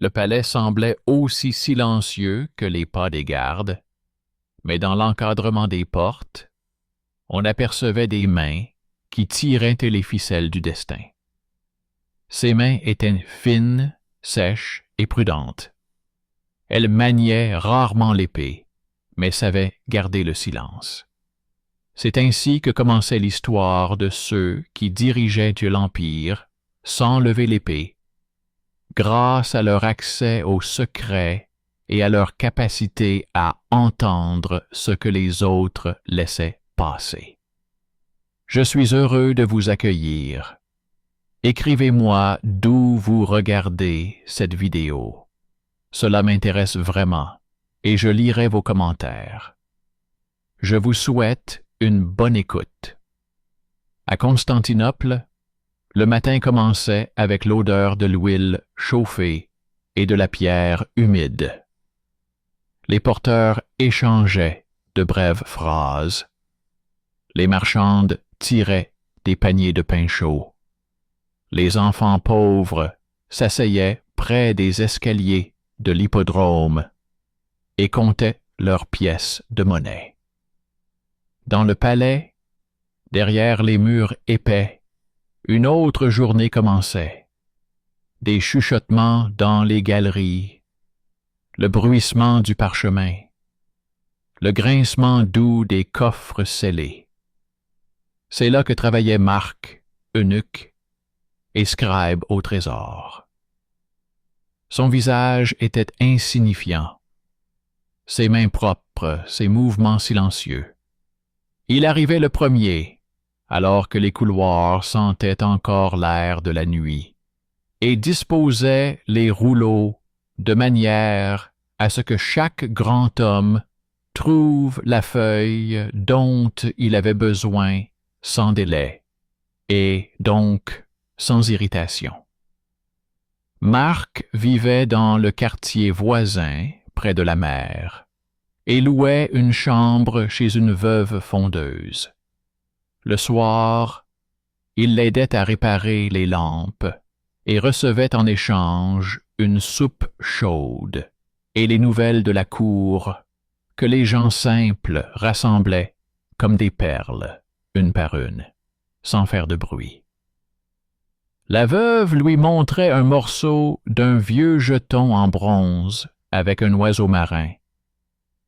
Le palais semblait aussi silencieux que les pas des gardes, mais dans l'encadrement des portes, on apercevait des mains qui tiraient les ficelles du destin. Ces mains étaient fines, sèches et prudentes. Elles maniaient rarement l'épée, mais savaient garder le silence. C'est ainsi que commençait l'histoire de ceux qui dirigeaient l'Empire sans lever l'épée, grâce à leur accès aux secrets et à leur capacité à entendre ce que les autres laissaient passer. Je suis heureux de vous accueillir. Écrivez-moi d'où vous regardez cette vidéo. Cela m'intéresse vraiment et je lirai vos commentaires. Je vous souhaite une bonne écoute. À Constantinople, le matin commençait avec l'odeur de l'huile chauffée et de la pierre humide. Les porteurs échangeaient de brèves phrases. Les marchandes tiraient des paniers de pain chaud. Les enfants pauvres s'asseyaient près des escaliers de l'hippodrome et comptaient leurs pièces de monnaie. Dans le palais, derrière les murs épais, une autre journée commençait. Des chuchotements dans les galeries, le bruissement du parchemin, le grincement doux des coffres scellés. C'est là que travaillaient Marc, eunuque, et scribe au trésor. Son visage était insignifiant, ses mains propres, ses mouvements silencieux. Il arrivait le premier, alors que les couloirs sentaient encore l'air de la nuit, et disposait les rouleaux de manière à ce que chaque grand homme trouve la feuille dont il avait besoin sans délai, et donc sans irritation. Marc vivait dans le quartier voisin, près de la mer, et louait une chambre chez une veuve fondeuse. Le soir, il l'aidait à réparer les lampes et recevait en échange une soupe chaude et les nouvelles de la cour que les gens simples rassemblaient comme des perles, une par une, sans faire de bruit. La veuve lui montrait un morceau d'un vieux jeton en bronze avec un oiseau marin,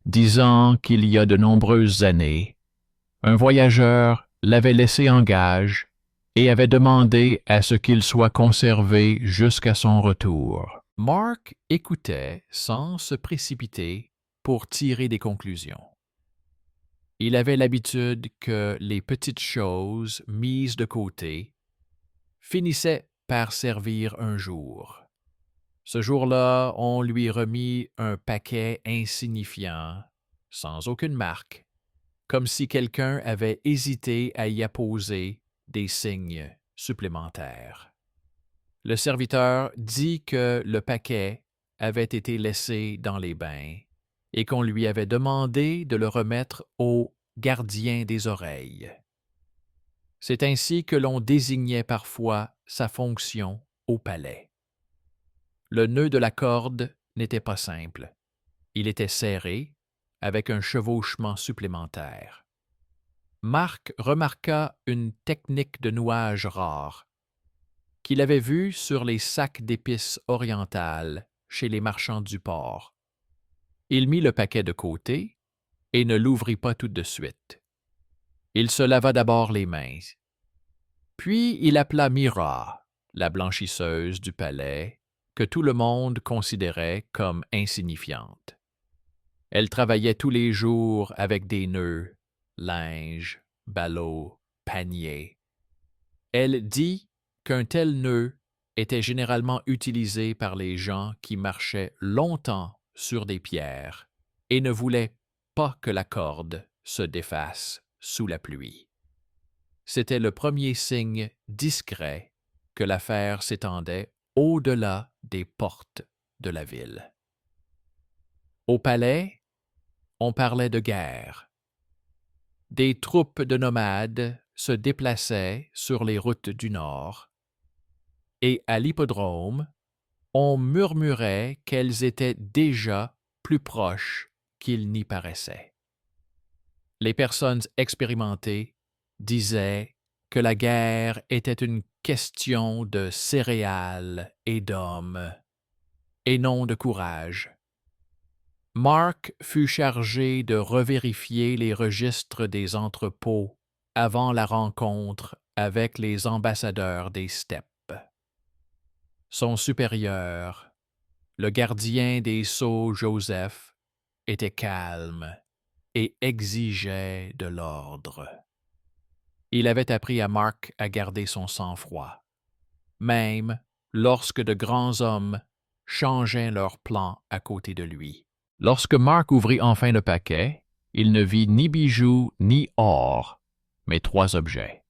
disant qu'il y a de nombreuses années, un voyageur l'avait laissé en gage et avait demandé à ce qu'il soit conservé jusqu'à son retour. Mark écoutait sans se précipiter pour tirer des conclusions. Il avait l'habitude que les petites choses mises de côté finissaient par servir un jour. Ce jour-là, on lui remit un paquet insignifiant, sans aucune marque, comme si quelqu'un avait hésité à y apposer des signes supplémentaires. Le serviteur dit que le paquet avait été laissé dans les bains et qu'on lui avait demandé de le remettre au gardien des oreilles. C'est ainsi que l'on désignait parfois sa fonction au palais. Le nœud de la corde n'était pas simple. Il était serré, avec un chevauchement supplémentaire. Marc remarqua une technique de nouage rare qu'il avait vue sur les sacs d'épices orientales chez les marchands du port. Il mit le paquet de côté et ne l'ouvrit pas tout de suite. Il se lava d'abord les mains. Puis il appela Mira, la blanchisseuse du palais, que tout le monde considérait comme insignifiante. Elle travaillait tous les jours avec des nœuds, linge, ballots, paniers. Elle dit qu'un tel nœud était généralement utilisé par les gens qui marchaient longtemps sur des pierres et ne voulaient pas que la corde se défasse sous la pluie. C'était le premier signe discret que l'affaire s'étendait au-delà des portes de la ville. Au palais, on parlait de guerre. Des troupes de nomades se déplaçaient sur les routes du nord, et à l'hippodrome, On murmurait qu'elles étaient déjà plus proches qu'il n'y paraissait. Les personnes expérimentées disaient que la guerre était une question de céréales et d'hommes, et non de courage. Mark fut chargé de revérifier les registres des entrepôts avant la rencontre avec les ambassadeurs des steppes. Son supérieur, le gardien des sceaux Joseph, était calme et exigeait de l'ordre. Il avait appris à Mark à garder son sang-froid, même lorsque de grands hommes changeaient leurs plans à côté de lui. Lorsque Mark ouvrit enfin le paquet, il ne vit ni bijoux ni or, mais 3 objets.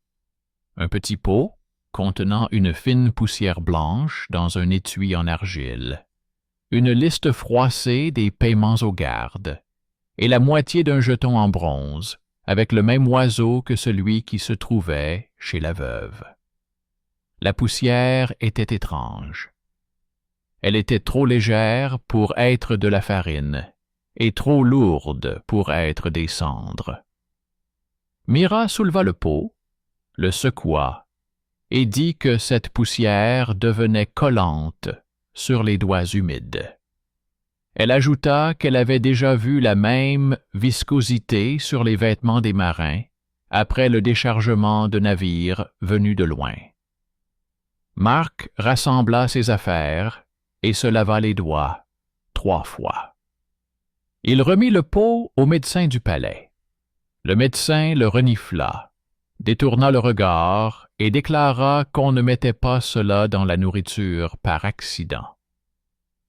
Un petit pot contenant une fine poussière blanche dans un étui en argile, une liste froissée des paiements aux gardes, et la moitié d'un jeton en bronze, avec le même oiseau que celui qui se trouvait chez la veuve. La poussière était étrange. Elle était trop légère pour être de la farine et trop lourde pour être des cendres. Mira souleva le pot, le secoua et dit que cette poussière devenait collante sur les doigts humides. Elle ajouta qu'elle avait déjà vu la même viscosité sur les vêtements des marins après le déchargement de navires venus de loin. Mark rassembla ses affaires et se lava les doigts 3 fois. Il remit le pot au médecin du palais. Le médecin le renifla, détourna le regard et déclara qu'on ne mettait pas cela dans la nourriture par accident.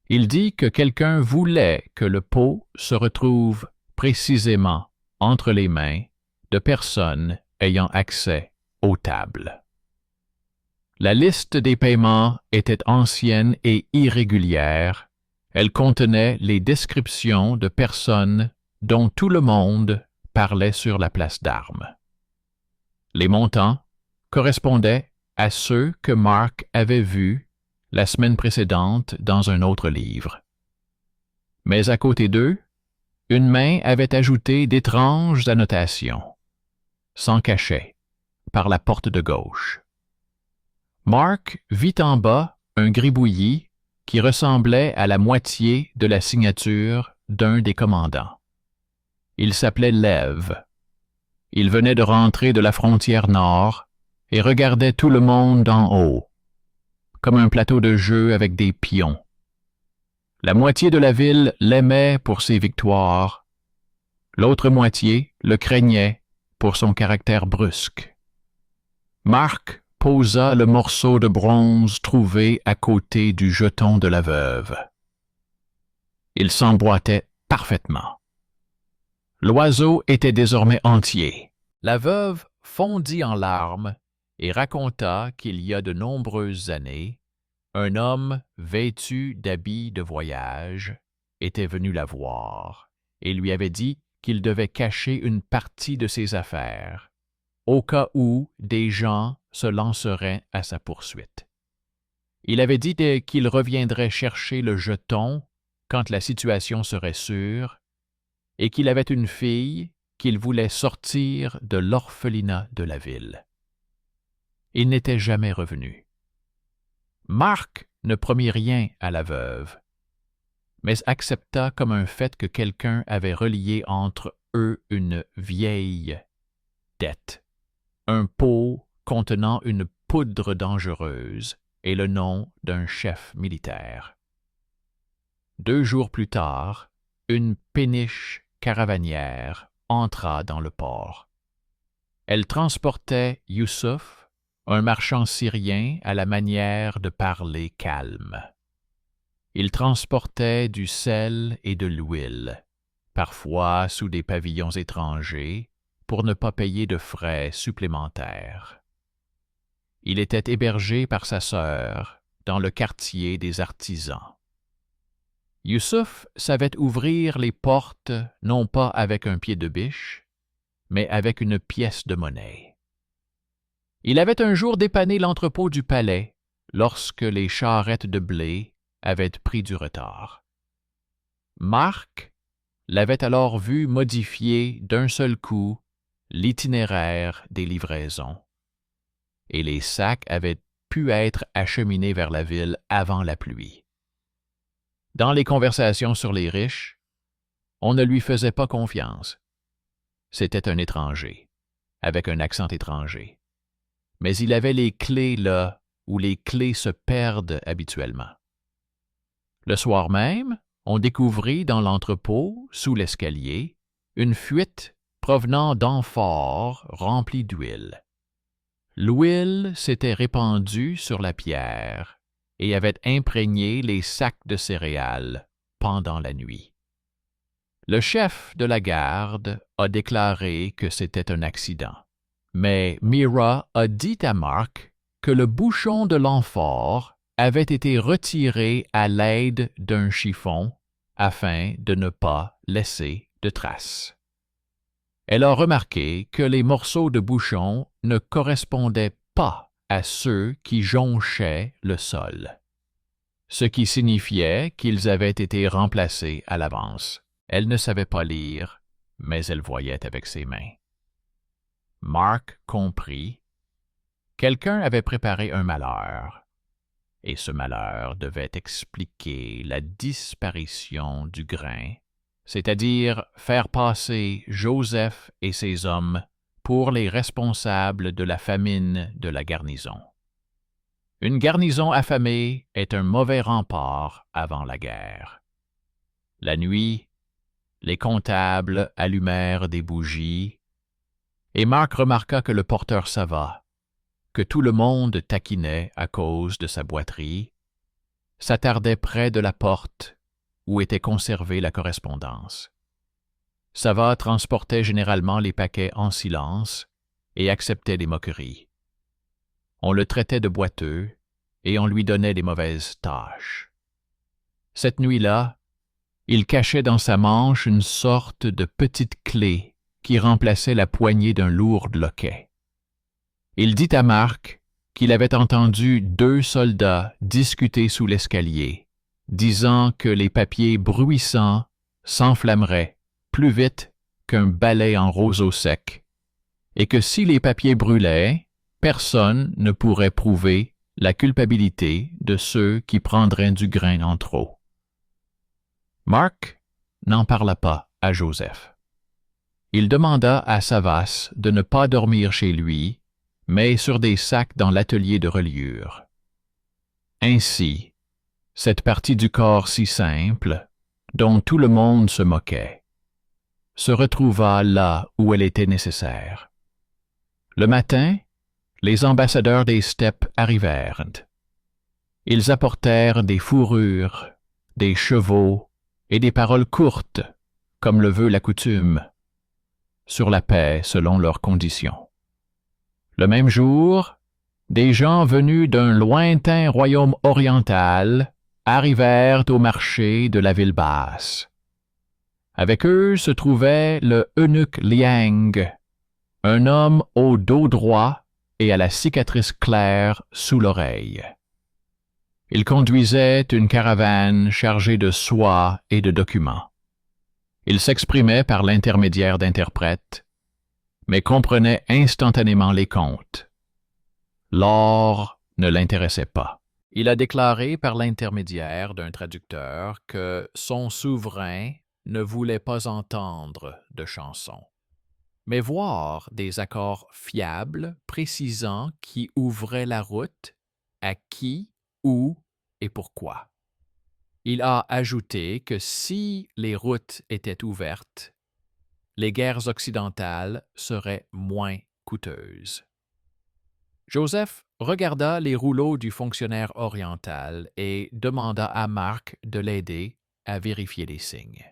Il dit que quelqu'un voulait que le pot se retrouve précisément entre les mains de personnes ayant accès aux tables. La liste des paiements était ancienne et irrégulière. Elle contenait les descriptions de personnes dont tout le monde parlait sur la place d'Armes. Les montants correspondaient à ceux que Mark avait vus la semaine précédente dans un autre livre. Mais à côté d'eux, une main avait ajouté d'étranges annotations, sans cachet, par la porte de gauche. Mark vit en bas un gribouillis qui ressemblait à la moitié de la signature d'un des commandants. Il s'appelait Lev. Il venait de rentrer de la frontière nord et regardait tout le monde d'en haut, comme un plateau de jeu avec des pions. La moitié de la ville l'aimait pour ses victoires, l'autre moitié le craignait pour son caractère brusque. Mark posa le morceau de bronze trouvé à côté du jeton de la veuve. Il s'emboîtait parfaitement. L'oiseau était désormais entier. La veuve fondit en larmes et raconta qu'il y a de nombreuses années, un homme vêtu d'habits de voyage était venu la voir et lui avait dit qu'il devait cacher une partie de ses affaires, au cas où des gens se lanceraient à sa poursuite. Il avait dit qu'il reviendrait chercher le jeton quand la situation serait sûre et qu'il avait une fille qu'il voulait sortir de l'orphelinat de la ville. Il n'était jamais revenu. Mark ne promit rien à la veuve, mais accepta comme un fait que quelqu'un avait relié entre eux une vieille dette, un pot contenant une poudre dangereuse et le nom d'un chef militaire. 2 jours plus tard, une péniche caravanière entra dans le port. Elle transportait Youssouf, un marchand syrien à la manière de parler calme. Il transportait du sel et de l'huile, parfois sous des pavillons étrangers, pour ne pas payer de frais supplémentaires. Il était hébergé par sa sœur dans le quartier des artisans. Youssouf savait ouvrir les portes non pas avec un pied de biche, mais avec une pièce de monnaie. Il avait un jour dépanné l'entrepôt du palais lorsque les charrettes de blé avait pris du retard. Marc l'avait alors vu modifier d'un seul coup l'itinéraire des livraisons, et les sacs avaient pu être acheminés vers la ville avant la pluie. Dans les conversations sur les riches, on ne lui faisait pas confiance. C'était un étranger, avec un accent étranger. Mais il avait les clés là où les clés se perdent habituellement. Le soir même, on découvrit dans l'entrepôt, sous l'escalier, une fuite provenant d'amphores remplies d'huile. L'huile s'était répandue sur la pierre et avait imprégné les sacs de céréales pendant la nuit. Le chef de la garde a déclaré que c'était un accident, mais Mira a dit à Marc que le bouchon de l'amphore avait été retiré à l'aide d'un chiffon afin de ne pas laisser de traces. Elle a remarqué que les morceaux de bouchon ne correspondaient pas à ceux qui jonchaient le sol, ce qui signifiait qu'ils avaient été remplacés à l'avance. Elle ne savait pas lire, mais elle voyait avec ses mains. Marc comprit. Quelqu'un avait préparé un malheur, et ce malheur devait expliquer la disparition du grain, c'est-à-dire faire passer Joseph et ses hommes pour les responsables de la famine de la garnison. Une garnison affamée est un mauvais rempart avant la guerre. La nuit, les comptables allumèrent des bougies, et Marc remarqua que le porteur Sava, que tout le monde taquinait à cause de sa boiterie, s'attardait près de la porte où était conservée la correspondance. Sava transportait généralement les paquets en silence et acceptait les moqueries. On le traitait de boiteux et on lui donnait des mauvaises tâches. Cette nuit-là, il cachait dans sa manche une sorte de petite clé qui remplaçait la poignée d'un lourd loquet. Il dit à Marc qu'il avait entendu 2 soldats discuter sous l'escalier, disant que les papiers bruissants s'enflammeraient plus vite qu'un balai en roseau sec, et que si les papiers brûlaient, personne ne pourrait prouver la culpabilité de ceux qui prendraient du grain en trop. Marc n'en parla pas à Joseph. Il demanda à Savas de ne pas dormir chez lui, mais sur des sacs dans l'atelier de reliure. Ainsi, cette partie du corps si simple, dont tout le monde se moquait, se retrouva là où elle était nécessaire. Le matin, les ambassadeurs des steppes arrivèrent. Ils apportèrent des fourrures, des chevaux et des paroles courtes, comme le veut la coutume, sur la paix selon leurs conditions. Le même jour, des gens venus d'un lointain royaume oriental arrivèrent au marché de la ville basse. Avec eux se trouvait le eunuque Liang, un homme au dos droit et à la cicatrice claire sous l'oreille. Il conduisait une caravane chargée de soie et de documents. Il s'exprimait par l'intermédiaire d'interprètes, mais comprenait instantanément les contes. L'or ne l'intéressait pas. Il a déclaré par l'intermédiaire d'un traducteur que son souverain ne voulait pas entendre de chansons, mais voir des accords fiables précisant qui ouvrait la route, à qui, où et pourquoi. Il a ajouté que si les routes étaient ouvertes, les guerres occidentales seraient moins coûteuses. Joseph regarda les rouleaux du fonctionnaire oriental et demanda à Marc de l'aider à vérifier les signes.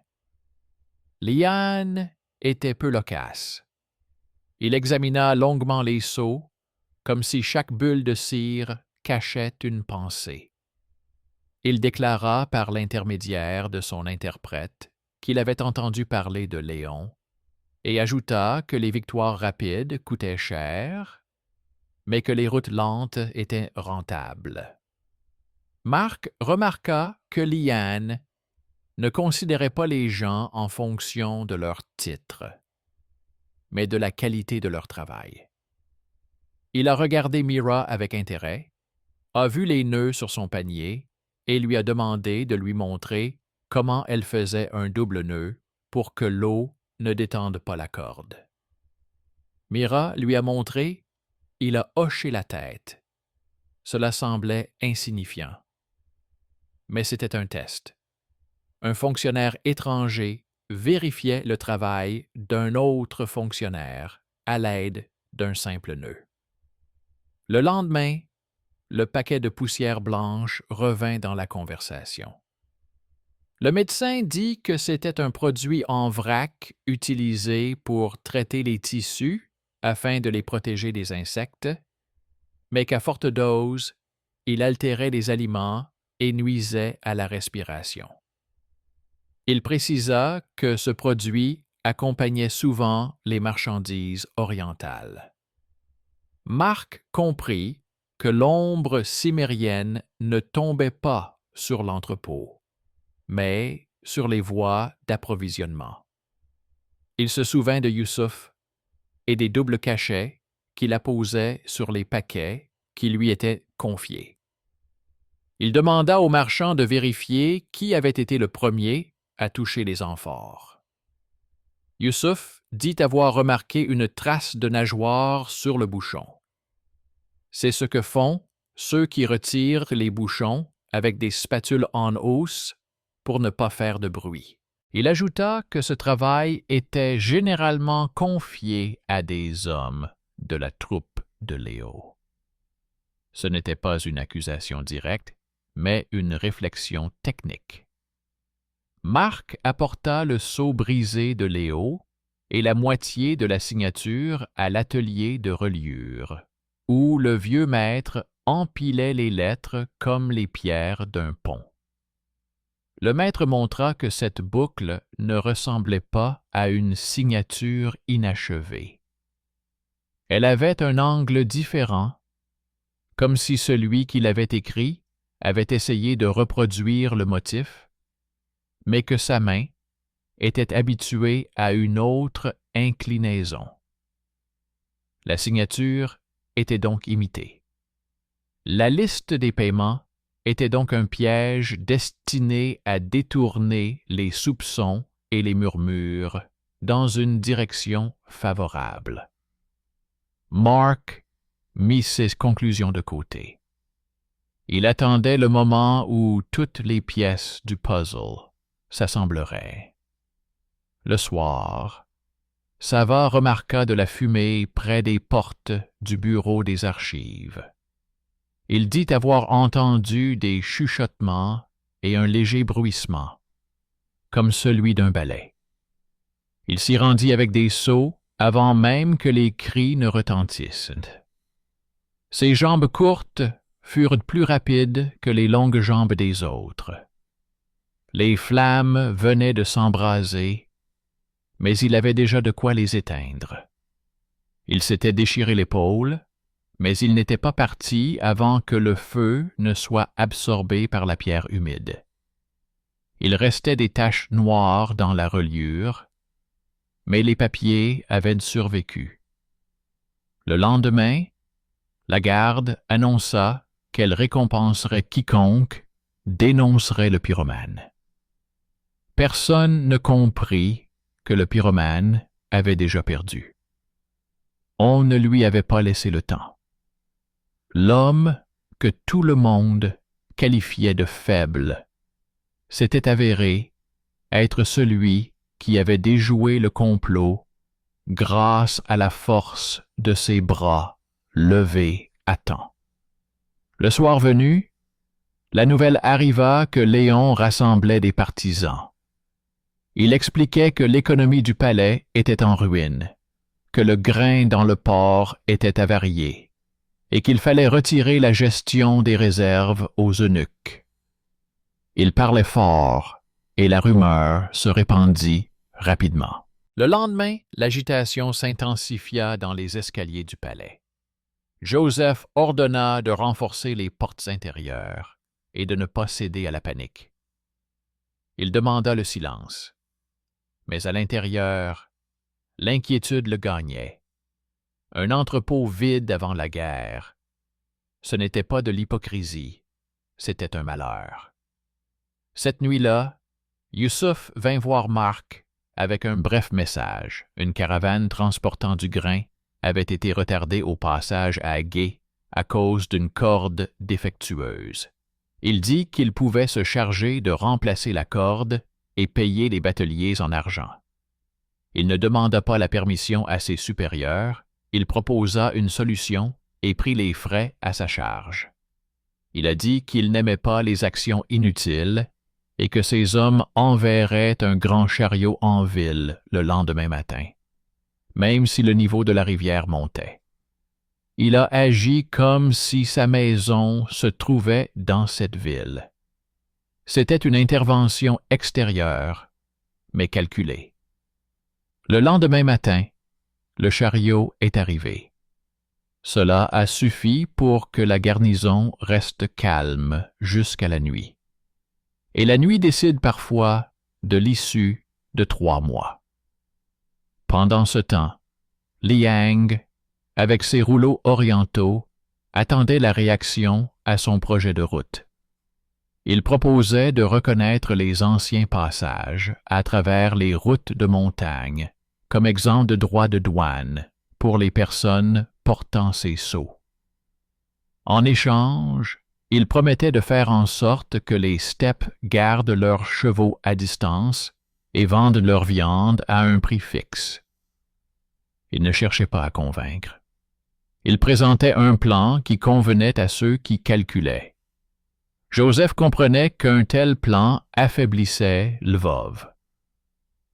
Lian était peu loquace. Il examina longuement les sceaux, comme si chaque bulle de cire cachait une pensée. Il déclara par l'intermédiaire de son interprète qu'il avait entendu parler de Léon et ajouta que les victoires rapides coûtaient cher, mais que les routes lentes étaient rentables. Marc remarqua que Liane ne considérait pas les gens en fonction de leur titre, mais de la qualité de leur travail. Il a regardé Mira avec intérêt, a vu les nœuds sur son panier et lui a demandé de lui montrer comment elle faisait un double nœud pour que l'eau ne détende pas la corde. Mira lui a montré, il a hoché la tête. Cela semblait insignifiant. Mais c'était un test. Un fonctionnaire étranger vérifiait le travail d'un autre fonctionnaire à l'aide d'un simple nœud. Le lendemain, le paquet de poussière blanche revint dans la conversation. Le médecin dit que c'était un produit en vrac utilisé pour traiter les tissus afin de les protéger des insectes, mais qu'à forte dose, il altérait les aliments et nuisait à la respiration. Il précisa que ce produit accompagnait souvent les marchandises orientales. Marc comprit que l'ombre cimérienne ne tombait pas sur l'entrepôt, mais sur les voies d'approvisionnement. Il se souvint de Youssouf et des doubles cachets qu'il apposait sur les paquets qui lui étaient confiés. Il demanda au marchand de vérifier qui avait été le premier à toucher les amphores. Youssouf dit avoir remarqué une trace de nageoire sur le bouchon. C'est ce que font ceux qui retirent les bouchons avec des spatules en hausse pour ne pas faire de bruit. Il ajouta que ce travail était généralement confié à des hommes de la troupe de Léo. Ce n'était pas une accusation directe, mais une réflexion technique. Marc apporta le seau brisé de Léo et la moitié de la signature à l'atelier de reliure, où le vieux maître empilait les lettres comme les pierres d'un pont. Le maître montra que cette boucle ne ressemblait pas à une signature inachevée. Elle avait un angle différent, comme si celui qui l'avait écrit avait essayé de reproduire le motif, mais que sa main était habituée à une autre inclinaison. La signature était donc imitée. La liste des paiements était donc un piège destiné à détourner les soupçons et les murmures dans une direction favorable. Marc mit ses conclusions de côté. Il attendait le moment où toutes les pièces du puzzle s'assembleraient. Le soir, Sava remarqua de la fumée près des portes du bureau des archives. Il dit avoir entendu des chuchotements et un léger bruissement, comme celui d'un balai. Il s'y rendit avec des seaux avant même que les cris ne retentissent. Ses jambes courtes furent plus rapides que les longues jambes des autres. Les flammes venaient de s'embraser, mais il avait déjà de quoi les éteindre. Il s'était déchiré l'épaule, mais il n'était pas parti avant que le feu ne soit absorbé par la pierre humide. Il restait des taches noires dans la reliure, mais les papiers avaient survécu. Le lendemain, la garde annonça qu'elle récompenserait quiconque dénoncerait le pyromane. Personne ne comprit que le pyromane avait déjà perdu. On ne lui avait pas laissé le temps. L'homme que tout le monde qualifiait de faible s'était avéré être celui qui avait déjoué le complot grâce à la force de ses bras levés à temps. Le soir venu, la nouvelle arriva que Léon rassemblait des partisans. Il expliquait que l'économie du palais était en ruine, que le grain dans le port était avarié, et qu'il fallait retirer la gestion des réserves aux eunuques. Il parlait fort, et la rumeur se répandit rapidement. Le lendemain, l'agitation s'intensifia dans les escaliers du palais. Joseph ordonna de renforcer les portes intérieures, et de ne pas céder à la panique. Il demanda le silence. Mais à l'intérieur, l'inquiétude le gagnait. Un entrepôt vide avant la guerre. Ce n'était pas de l'hypocrisie, c'était un malheur. Cette nuit-là, Youssouf vint voir Marc avec un bref message. Une caravane transportant du grain avait été retardée au passage à Gué à cause d'une corde défectueuse. Il dit qu'il pouvait se charger de remplacer la corde et payer les bateliers en argent. Il ne demanda pas la permission à ses supérieurs, il proposa une solution et prit les frais à sa charge. Il a dit qu'il n'aimait pas les actions inutiles et que ses hommes enverraient un grand chariot en ville le lendemain matin, même si le niveau de la rivière montait. Il a agi comme si sa maison se trouvait dans cette ville. C'était une intervention extérieure, mais calculée. Le lendemain matin, le chariot est arrivé. Cela a suffi pour que la garnison reste calme jusqu'à la nuit. Et la nuit décide parfois de l'issue de 3 mois. Pendant ce temps, Liang, avec ses rouleaux orientaux, attendait la réaction à son projet de route. Il proposait de reconnaître les anciens passages à travers les routes de montagne comme exempt de droits de douane pour les personnes portant ces sceaux. En échange, il promettait de faire en sorte que les steppes gardent leurs chevaux à distance et vendent leur viande à un prix fixe. Il ne cherchait pas à convaincre. Il présentait un plan qui convenait à ceux qui calculaient. Joseph comprenait qu'un tel plan affaiblissait Lvov,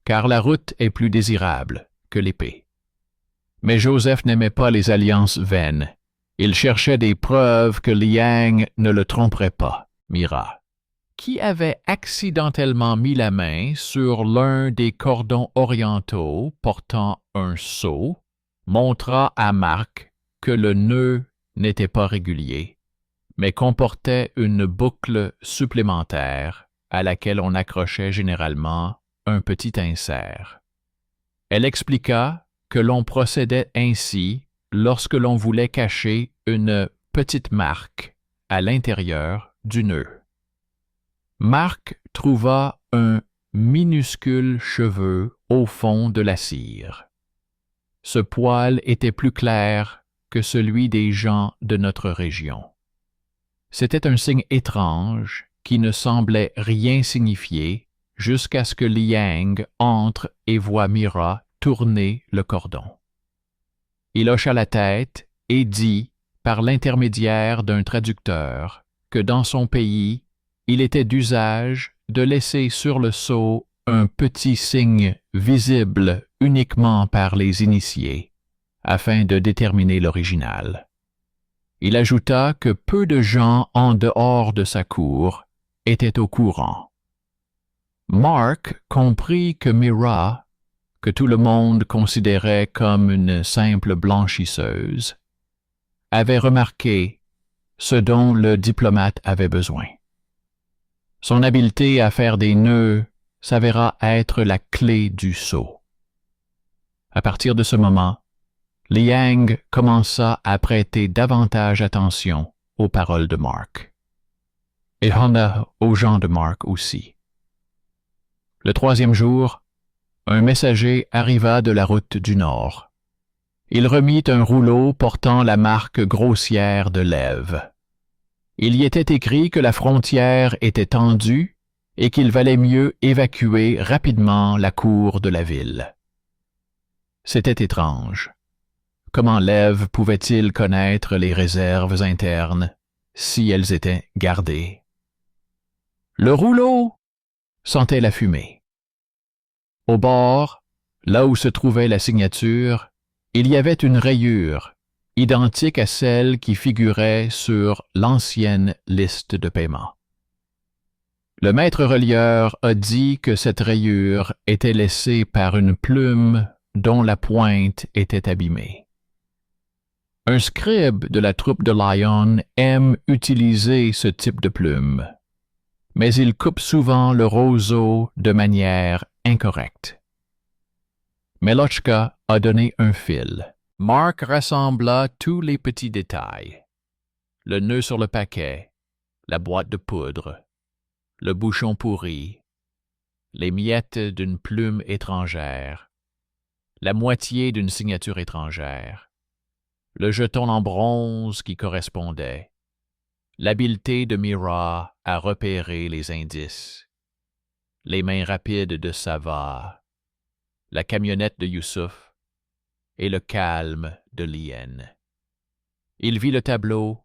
car la route est plus désirable que l'épée. Mais Joseph n'aimait pas les alliances vaines. Il cherchait des preuves que Liang ne le tromperait pas. Mira, qui avait accidentellement mis la main sur l'un des cordons orientaux portant un sceau, montra à Marc que le nœud n'était pas régulier, mais comportait une boucle supplémentaire à laquelle on accrochait généralement un petit insert. Elle expliqua que l'on procédait ainsi lorsque l'on voulait cacher une petite marque à l'intérieur du nœud. Marc trouva un minuscule cheveu au fond de la cire. Ce poil était plus clair que celui des gens de notre région. C'était un signe étrange qui ne semblait rien signifier jusqu'à ce que Liang entre et voit Mira tourner le cordon. Il hocha la tête et dit, par l'intermédiaire d'un traducteur, que dans son pays, il était d'usage de laisser sur le sceau un petit signe visible uniquement par les initiés, afin de déterminer l'original. Il ajouta que peu de gens en dehors de sa cour étaient au courant. Marc comprit que Mira, que tout le monde considérait comme une simple blanchisseuse, avait remarqué ce dont le diplomate avait besoin. Son habileté à faire des nœuds s'avéra être la clé du sceau. À partir de ce moment, Liang commença à prêter davantage attention aux paroles de Marc. Et aux gens de Marc aussi. Le 3e jour, un messager arriva de la route du Nord. Il remit un rouleau portant la marque grossière de l'Ève. Il y était écrit que la frontière était tendue et qu'il valait mieux évacuer rapidement la cour de la ville. C'était étrange. Comment l'Ève pouvait-il connaître les réserves internes si elles étaient gardées? Le rouleau sentait la fumée. Au bord, là où se trouvait la signature, il y avait une rayure, identique à celle qui figurait sur l'ancienne liste de paiement. Le maître relieur a dit que cette rayure était laissée par une plume dont la pointe était abîmée. Un scribe de la troupe de Lion aime utiliser ce type de plume, mais il coupe souvent le roseau de manière incorrecte. Melochka a donné un fil. Mark rassembla tous les petits détails. Le nœud sur le paquet, la boîte de poudre, le bouchon pourri, les miettes d'une plume étrangère, la moitié d'une signature étrangère, le jeton en bronze qui correspondait, l'habileté de Mira à repérer les indices, les mains rapides de Sava, la camionnette de Youssouf et le calme de Lien. Il vit le tableau.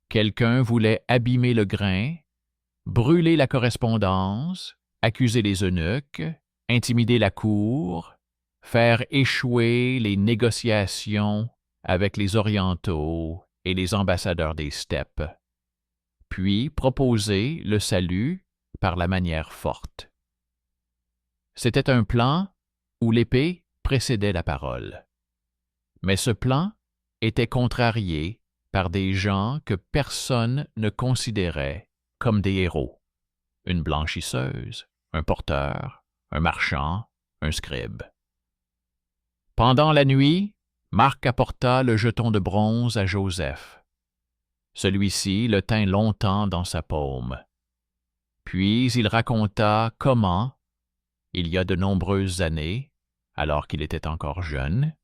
Quelqu'un voulait abîmer le grain, brûler la correspondance, accuser les eunuques, intimider la cour, faire échouer les négociations avec les orientaux et les ambassadeurs des steppes, puis proposer le salut par la manière forte. C'était un plan où l'épée précédait la parole. Mais ce plan était contrarié par des gens que personne ne considérait comme des héros. Une blanchisseuse, un porteur, un marchand, un scribe. Pendant la nuit, Marc apporta le jeton de bronze à Joseph. Celui-ci le tint longtemps dans sa paume. Puis il raconta comment, il y a de nombreuses années, alors qu'il était encore jeune,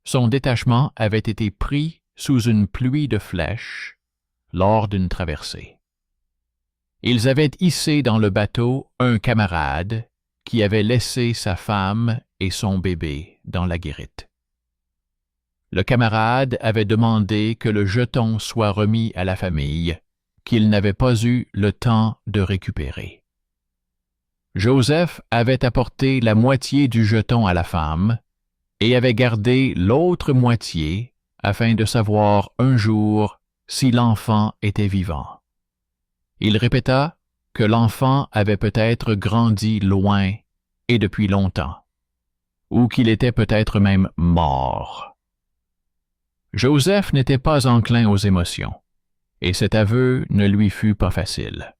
son détachement avait été pris sous une pluie de flèches lors d'une traversée. Ils avaient hissé dans le bateau un camarade qui avait laissé sa femme et son bébé dans la guérite. Le camarade avait demandé que le jeton soit remis à la famille, qu'il n'avait pas eu le temps de récupérer. Joseph avait apporté la moitié du jeton à la femme et avait gardé l'autre moitié afin de savoir un jour si l'enfant était vivant. Il répéta que l'enfant avait peut-être grandi loin et depuis longtemps, ou qu'il était peut-être même mort. Joseph n'était pas enclin aux émotions, et cet aveu ne lui fut pas facile.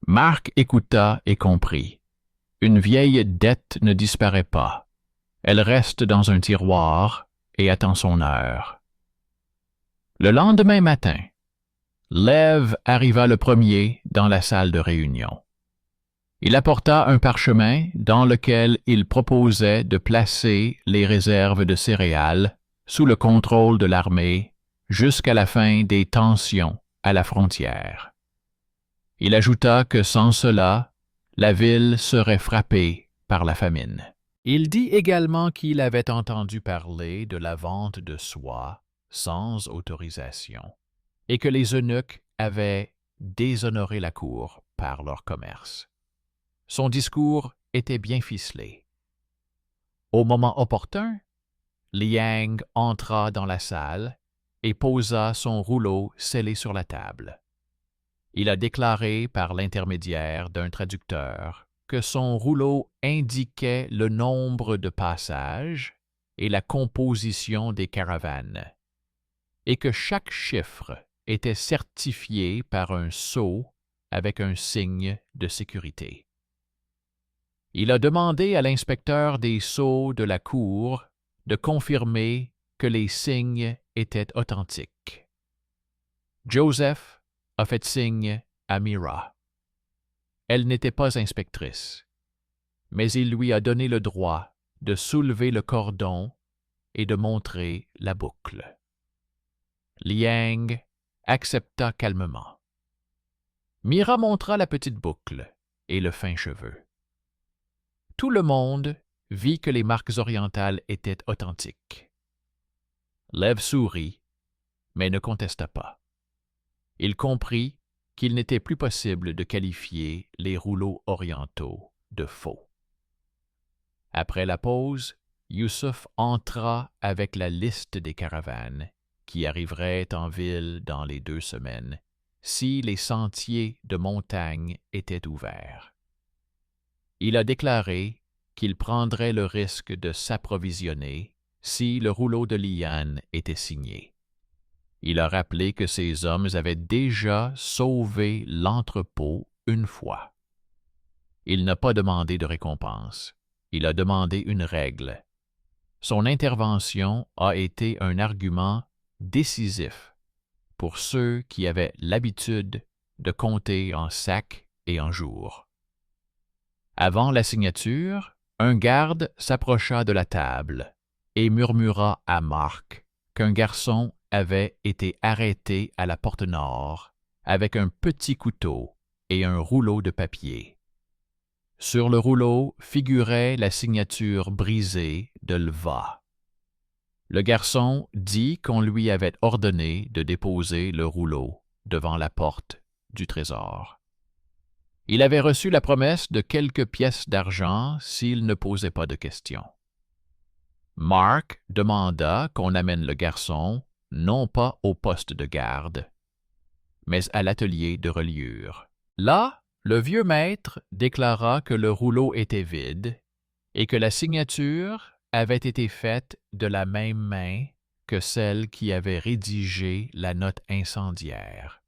Marc écouta et comprit. Une vieille dette ne disparaît pas. Elle reste dans un tiroir et attend son heure. Le lendemain matin, Lev arriva le premier dans la salle de réunion. Il apporta un parchemin dans lequel il proposait de placer les réserves de céréales sous le contrôle de l'armée jusqu'à la fin des tensions à la frontière. Il ajouta que sans cela, la ville serait frappée par la famine. Il dit également qu'il avait entendu parler de la vente de soie sans autorisation et que les eunuques avaient déshonoré la cour par leur commerce. Son discours était bien ficelé. Au moment opportun, Liang entra dans la salle et posa son rouleau scellé sur la table. Il a déclaré par l'intermédiaire d'un traducteur que son rouleau indiquait le nombre de passages et la composition des caravanes, et que chaque chiffre était certifié par un sceau avec un signe de sécurité. Il a demandé à l'inspecteur des sceaux de la cour de confirmer que les signes étaient authentiques. Joseph a fait signe à Mira. Elle n'était pas inspectrice, mais il lui a donné le droit de soulever le cordon et de montrer la boucle. Liang accepta calmement. Mira montra la petite boucle et le fin cheveu. Tout le monde vit que les marques orientales étaient authentiques. Lev sourit, mais ne contesta pas. Il comprit qu'il n'était plus possible de qualifier les rouleaux orientaux de faux. Après la pause, Youssouf entra avec la liste des caravanes qui arriveraient en ville dans les 2 semaines si les sentiers de montagne étaient ouverts. Il a déclaré qu'il prendrait le risque de s'approvisionner si le rouleau de liane était signé. Il a rappelé que ces hommes avaient déjà sauvé l'entrepôt une fois. Il n'a pas demandé de récompense. Il a demandé une règle. Son intervention a été un argument décisif pour ceux qui avaient l'habitude de compter en sacs et en jours. Avant la signature, un garde s'approcha de la table et murmura à Marc qu'un garçon avait été arrêté à la porte nord avec un petit couteau et un rouleau de papier. Sur le rouleau figurait la signature brisée de Lva. Le garçon dit qu'on lui avait ordonné de déposer le rouleau devant la porte du trésor. Il avait reçu la promesse de quelques pièces d'argent s'il ne posait pas de questions. Marc demanda qu'on amène le garçon non pas au poste de garde, mais à l'atelier de reliure. Là, le vieux maître déclara que le rouleau était vide et que la signature avait été faite de la même main que celle qui avait rédigé la note incendiaire.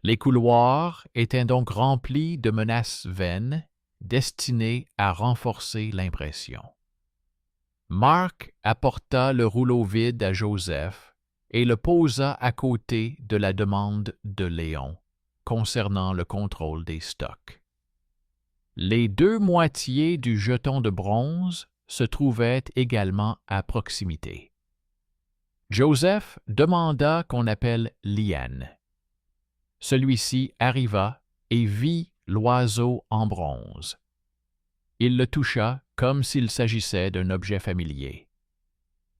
Les couloirs étaient donc remplis de menaces vaines destinées à renforcer l'impression. Marc apporta le rouleau vide à Joseph et le posa à côté de la demande de Léon concernant le contrôle des stocks. Les deux moitiés du jeton de bronze se trouvaient également à proximité. Joseph demanda qu'on appelle Liane. Celui-ci arriva et vit l'oiseau en bronze. Il le toucha comme s'il s'agissait d'un objet familier.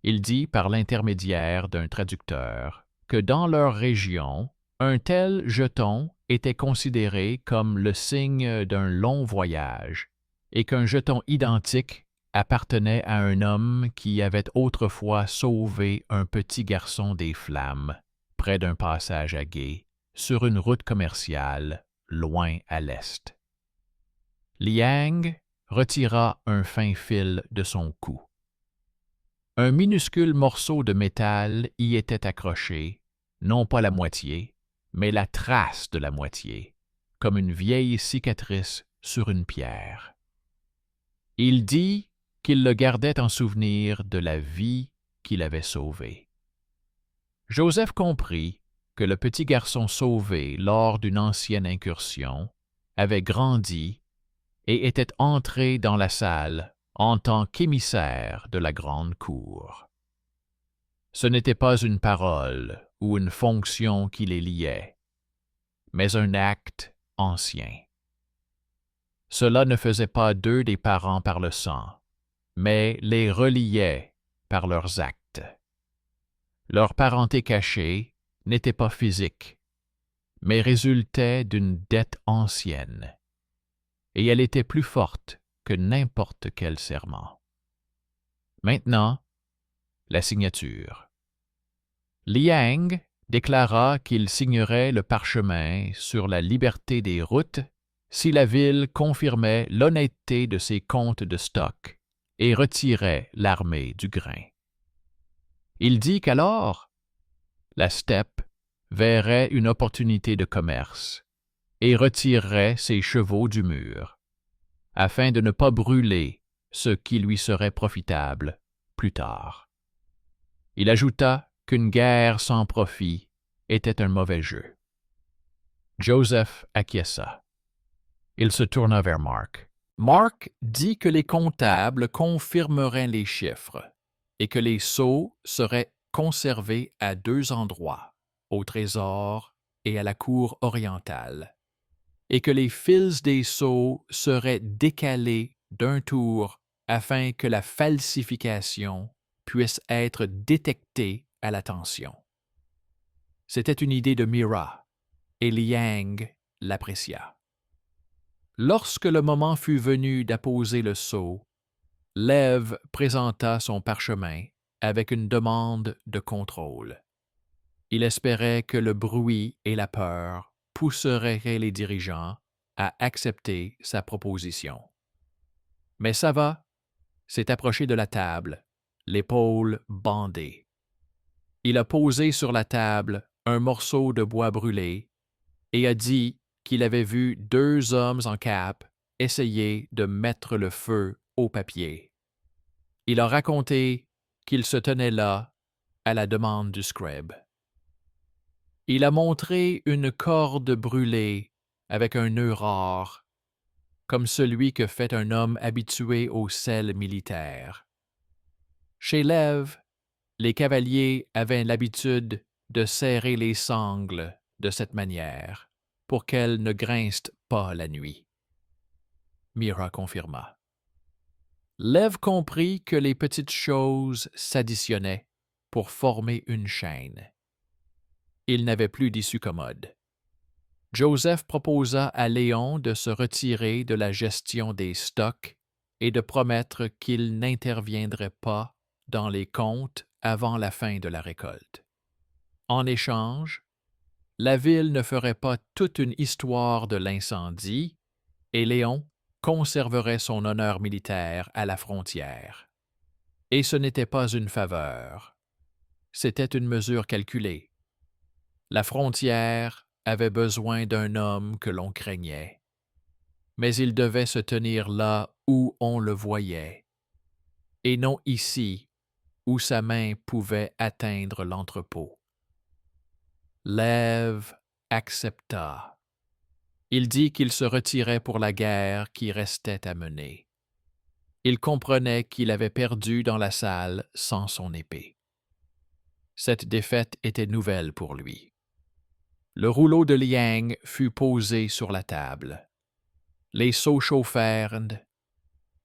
Il dit par l'intermédiaire d'un traducteur que dans leur région, un tel jeton était considéré comme le signe d'un long voyage et qu'un jeton identique appartenait à un homme qui avait autrefois sauvé un petit garçon des flammes près d'un passage à gué sur une route commerciale loin à l'est. Liang retira un fin fil de son cou. Un minuscule morceau de métal y était accroché, non pas la moitié, mais la trace de la moitié, comme une vieille cicatrice sur une pierre. Il dit qu'il le gardait en souvenir de la vie qu'il avait sauvée. Joseph comprit que le petit garçon sauvé lors d'une ancienne incursion avait grandi et était entré dans la salle en tant qu'émissaire de la grande cour. Ce n'était pas une parole ou une fonction qui les liait, mais un acte ancien. Cela ne faisait pas d'eux des parents par le sang, mais les reliait par leurs actes. Leur parenté cachée n'était pas physique, mais résultait d'une dette ancienne, et elle était plus forte que n'importe quel serment. Maintenant, la signature. Liang déclara qu'il signerait le parchemin sur la liberté des routes si la ville confirmait l'honnêteté de ses comptes de stock et retirait l'armée du grain. Il dit qu'alors, la steppe verrait une opportunité de commerce et retirerait ses chevaux du mur, afin de ne pas brûler ce qui lui serait profitable plus tard. Il ajouta qu'une guerre sans profit était un mauvais jeu. Joseph acquiesça. Il se tourna vers Marc. Marc dit que les comptables confirmeraient les chiffres et que les sceaux seraient conservés à 2 endroits, au trésor et à la cour orientale, et que les fils des sceaux seraient décalés d'un tour afin que la falsification puisse être détectée à l'attention. C'était une idée de Mira, et Liang l'apprécia. Lorsque le moment fut venu d'apposer le sceau, Lev présenta son parchemin avec une demande de contrôle. Il espérait que le bruit et la peur pousseraient les dirigeants à accepter sa proposition. Mais Sava s'est approché de la table, l'épaule bandée. Il a posé sur la table un morceau de bois brûlé et a dit qu'il avait vu 2 hommes en cape essayer de mettre le feu au papier. Il a raconté qu'il se tenait là à la demande du scribe. Il a montré une corde brûlée avec un nœud rare, comme celui que fait un homme habitué au sel militaire. Chez l'Ève, les cavaliers avaient l'habitude de serrer les sangles de cette manière pour qu'elles ne grincent pas la nuit. Mira confirma. L'Ève comprit que les petites choses s'additionnaient pour former une chaîne. Il n'avait plus d'issue commode. Joseph proposa à Léon de se retirer de la gestion des stocks et de promettre qu'il n'interviendrait pas dans les comptes avant la fin de la récolte. En échange, la ville ne ferait pas toute une histoire de l'incendie et Léon conserverait son honneur militaire à la frontière. Et ce n'était pas une faveur. C'était une mesure calculée. La frontière avait besoin d'un homme que l'on craignait, mais il devait se tenir là où on le voyait, et non ici où sa main pouvait atteindre l'entrepôt. L'Ève accepta. Il dit qu'il se retirait pour la guerre qui restait à mener. Il comprenait qu'il avait perdu dans la salle sans son épée. Cette défaite était nouvelle pour lui. Le rouleau de Liang fut posé sur la table. Les seaux chauffèrent,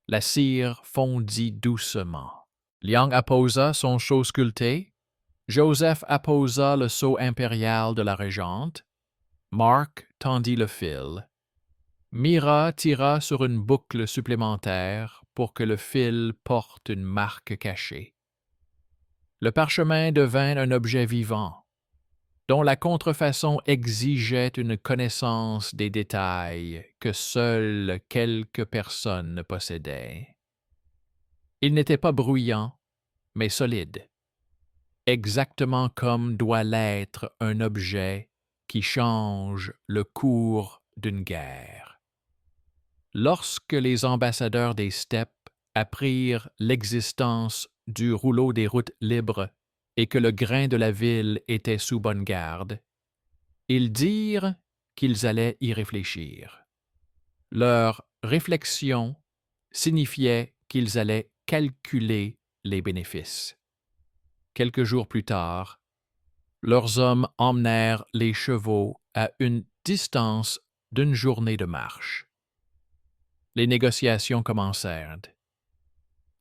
la cire fondit doucement. Liang apposa son sceau sculpté, Joseph apposa le sceau impérial de la régente, Marc tendit le fil. Mira tira sur une boucle supplémentaire pour que le fil porte une marque cachée. Le parchemin devint un objet vivant, dont la contrefaçon exigeait une connaissance des détails que seules quelques personnes possédaient. Il n'était pas bruyant, mais solide, exactement comme doit l'être un objet qui change le cours d'une guerre. Lorsque les ambassadeurs des steppes apprirent l'existence du rouleau des routes libres et que le grain de la ville était sous bonne garde, ils dirent qu'ils allaient y réfléchir. Leur réflexion signifiait qu'ils allaient calculer les bénéfices. Quelques jours plus tard, leurs hommes emmenèrent les chevaux à une distance d'une journée de marche. Les négociations commencèrent.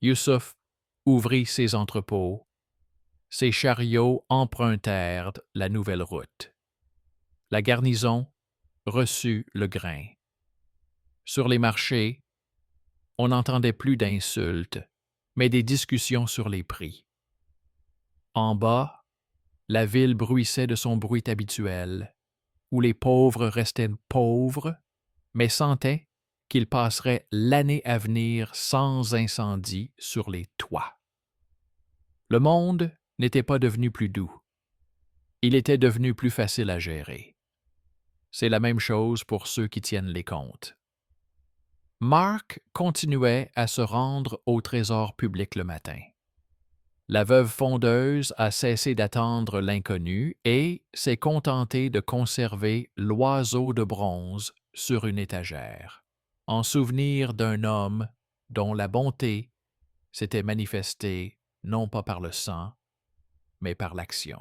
Youssouf ouvrit ses entrepôts. Ses chariots empruntèrent la nouvelle route. La garnison reçut le grain. Sur les marchés, on n'entendait plus d'insultes, mais des discussions sur les prix. En bas, la ville bruissait de son bruit habituel, où les pauvres restaient pauvres, mais sentaient qu'ils passeraient l'année à venir sans incendie sur les toits. Le monde n'était pas devenu plus doux. Il était devenu plus facile à gérer. C'est la même chose pour ceux qui tiennent les comptes. Marc continuait à se rendre au trésor public le matin. La veuve fondeuse a cessé d'attendre l'inconnu et s'est contentée de conserver l'oiseau de bronze sur une étagère, en souvenir d'un homme dont la bonté s'était manifestée non pas par le sang, mais par l'action.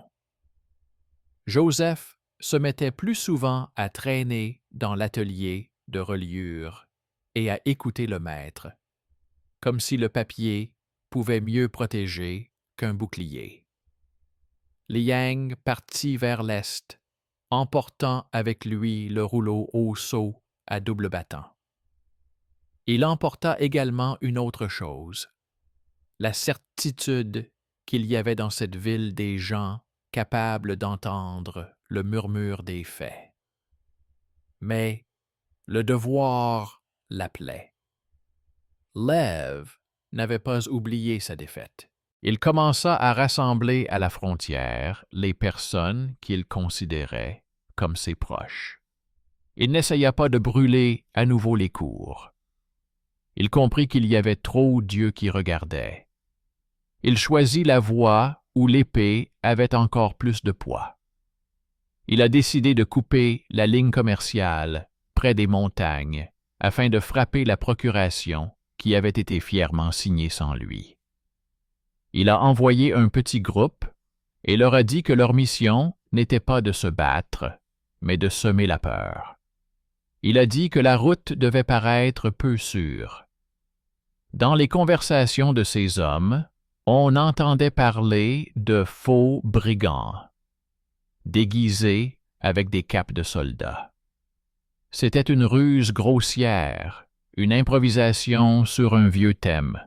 Joseph se mettait plus souvent à traîner dans l'atelier de reliure et à écouter le maître, comme si le papier pouvait mieux protéger qu'un bouclier. Liang partit vers l'est, emportant avec lui le rouleau au seau à double battant. Il emporta également une autre chose, la certitude qu'il y avait dans cette ville des gens capables d'entendre le murmure des faits. Mais le devoir l'appelait. L'Ève n'avait pas oublié sa défaite. Il commença à rassembler à la frontière les personnes qu'il considérait comme ses proches. Il n'essaya pas de brûler à nouveau les cours. Il comprit qu'il y avait trop d'yeux qui regardaient. Il choisit la voie où l'épée avait encore plus de poids. Il a décidé de couper la ligne commerciale près des montagnes afin de frapper la procuration qui avait été fièrement signée sans lui. Il a envoyé un petit groupe et leur a dit que leur mission n'était pas de se battre, mais de semer la peur. Il a dit que la route devait paraître peu sûre. Dans les conversations de ces hommes, on entendait parler de faux brigands, déguisés avec des capes de soldats. C'était une ruse grossière, une improvisation sur un vieux thème.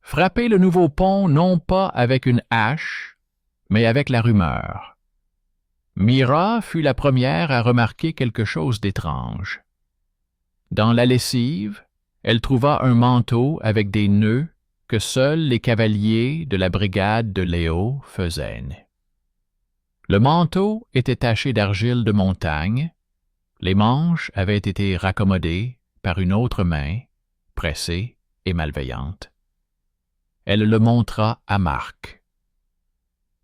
Frapper le nouveau pont non pas avec une hache, mais avec la rumeur. Mira fut la première à remarquer quelque chose d'étrange. Dans la lessive, elle trouva un manteau avec des nœuds que seuls les cavaliers de la brigade de Léo faisaient. Le manteau était taché d'argile de montagne, les manches avaient été raccommodées par une autre main, pressée et malveillante. Elle le montra à Marc.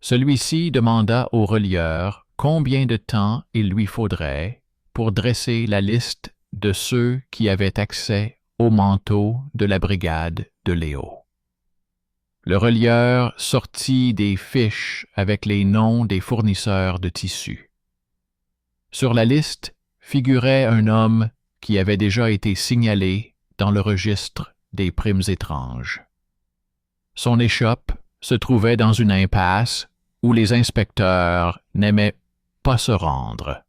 Celui-ci demanda au relieur combien de temps il lui faudrait pour dresser la liste de ceux qui avaient accès au manteau de la brigade de Léo. Le relieur sortit des fiches avec les noms des fournisseurs de tissus. Sur la liste figurait un homme qui avait déjà été signalé dans le registre des primes étranges. Son échoppe se trouvait dans une impasse où les inspecteurs n'aimaient pas se rendre.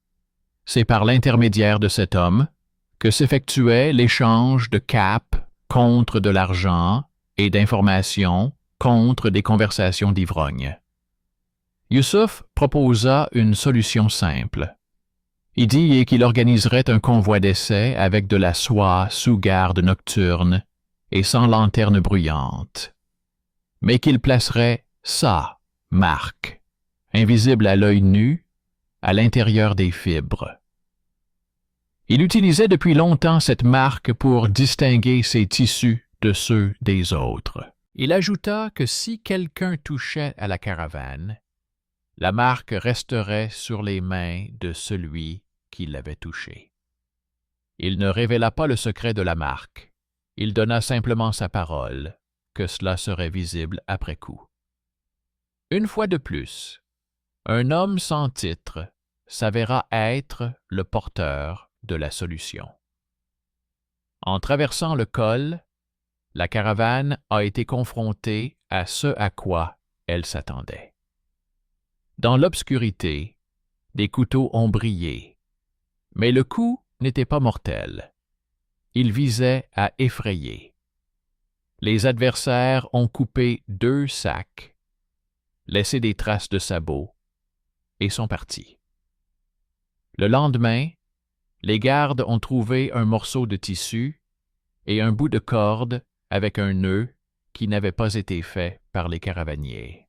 C'est par l'intermédiaire de cet homme que s'effectuait l'échange de capes contre de l'argent et d'informations contre des conversations d'ivrognes. Youssouf proposa une solution simple. Il dit qu'il organiserait un convoi d'essai avec de la soie sous garde nocturne et sans lanterne bruyante, mais qu'il placerait sa marque, invisible à l'œil nu, à l'intérieur des fibres. Il utilisait depuis longtemps cette marque pour distinguer ses tissus de ceux des autres. Il ajouta que si quelqu'un touchait à la caravane, la marque resterait sur les mains de celui qui l'avait touchée. Il ne révéla pas le secret de la marque. Il donna simplement sa parole que cela serait visible après coup. Une fois de plus, un homme sans titre s'avéra être le porteur de la solution. En traversant le col, la caravane a été confrontée à ce à quoi elle s'attendait. Dans l'obscurité, des couteaux ont brillé, mais le coup n'était pas mortel. Il visait à effrayer. Les adversaires ont coupé 2 sacs, laissé des traces de sabots et sont partis. Le lendemain, les gardes ont trouvé un morceau de tissu et un bout de corde avec un nœud qui n'avait pas été fait par les caravaniers.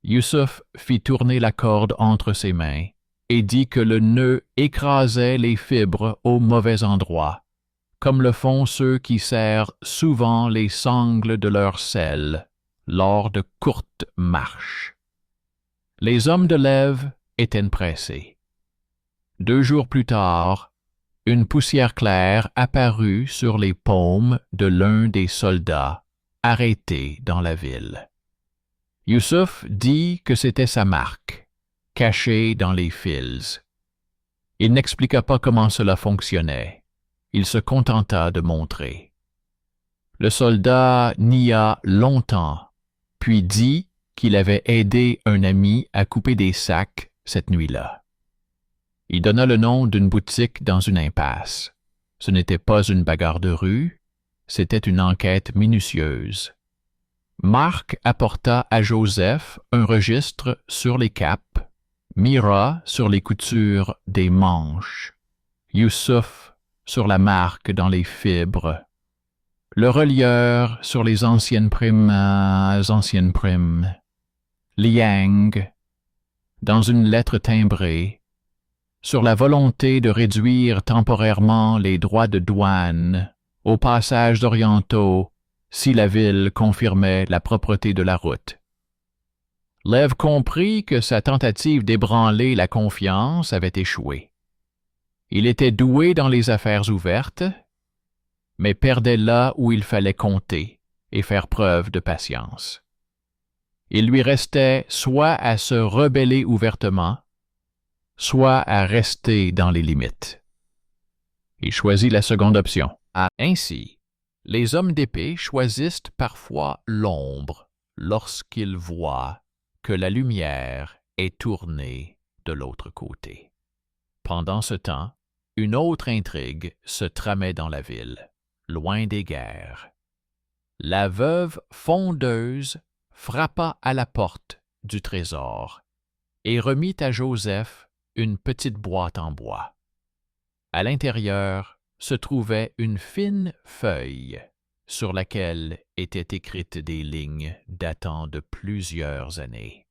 Youssouf fit tourner la corde entre ses mains et dit que le nœud écrasait les fibres au mauvais endroit, comme le font ceux qui serrent souvent les sangles de leur selle lors de courtes marches. Les hommes de l'Ève étaient pressés. 2 jours plus tard, une poussière claire apparut sur les paumes de l'un des soldats arrêtés dans la ville. Youssouf dit que c'était sa marque, cachée dans les fils. Il n'expliqua pas comment cela fonctionnait. Il se contenta de montrer. Le soldat nia longtemps, puis dit qu'il avait aidé un ami à couper des sacs cette nuit-là. Il donna le nom d'une boutique dans une impasse. Ce n'était pas une bagarre de rue, c'était une enquête minutieuse. Marc apporta à Joseph un registre sur les capes, Mira sur les coutures des manches, Youssouf sur la marque dans les fibres. Le relieur sur les anciennes primes, Liang, dans une lettre timbrée, sur la volonté de réduire temporairement les droits de douane aux passages orientaux si la ville confirmait la propreté de la route. Lev comprit que sa tentative d'ébranler la confiance avait échoué. Il était doué dans les affaires ouvertes, mais perdait là où il fallait compter et faire preuve de patience. Il lui restait soit à se rebeller ouvertement, soit à rester dans les limites. Il choisit la seconde option. Ainsi, les hommes d'épée choisissent parfois l'ombre lorsqu'ils voient que la lumière est tournée de l'autre côté. Pendant ce temps, une autre intrigue se tramait dans la ville, loin des guerres. La veuve fondeuse frappa à la porte du trésor et remit à Joseph une petite boîte en bois. À l'intérieur se trouvait une fine feuille sur laquelle étaient écrites des lignes datant de plusieurs années.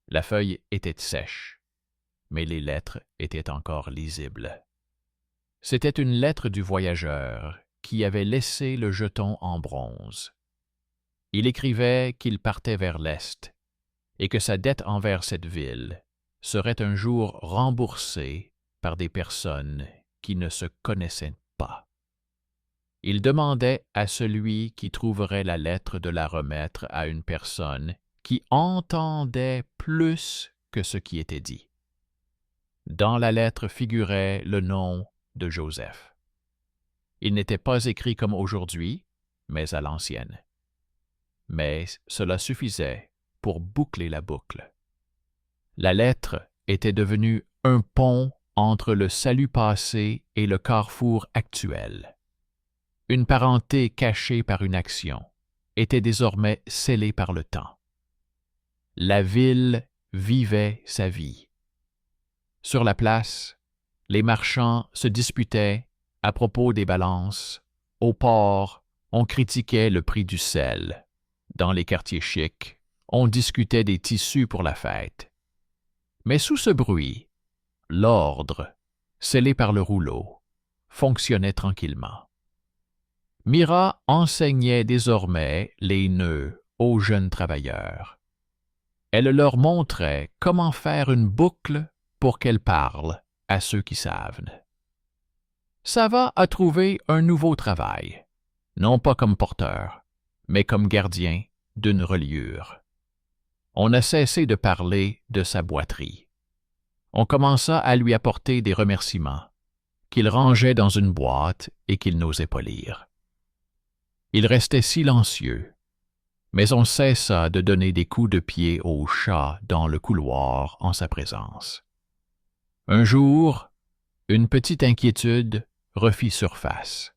La feuille était sèche, mais les lettres étaient encore lisibles. C'était une lettre du voyageur qui avait laissé le jeton en bronze. Il écrivait qu'il partait vers l'Est et que sa dette envers cette ville serait un jour remboursée par des personnes qui ne se connaissaient pas. Il demandait à celui qui trouverait la lettre de la remettre à une personne qui entendait plus que ce qui était dit. Dans la lettre figurait le nom de Joseph. Il n'était pas écrit comme aujourd'hui, mais à l'ancienne. Mais cela suffisait pour boucler la boucle. La lettre était devenue un pont entre le salut passé et le carrefour actuel. Une parenté cachée par une action était désormais scellée par le temps. La ville vivait sa vie. Sur la place, les marchands se disputaient à propos des balances. Au port, on critiquait le prix du sel. Dans les quartiers chics, on discutait des tissus pour la fête. Mais sous ce bruit, l'ordre, scellé par le rouleau, fonctionnait tranquillement. Mira enseignait désormais les nœuds aux jeunes travailleurs. Elle leur montrait comment faire une boucle pour qu'elle parle à ceux qui savent. Sava a trouvé un nouveau travail, non pas comme porteur, mais comme gardien d'une reliure. On a cessé de parler de sa boiterie. On commença à lui apporter des remerciements, qu'il rangeait dans une boîte et qu'il n'osait pas lire. Il restait silencieux, mais on cessa de donner des coups de pied au chat dans le couloir en sa présence. Un jour, une petite inquiétude refit surface.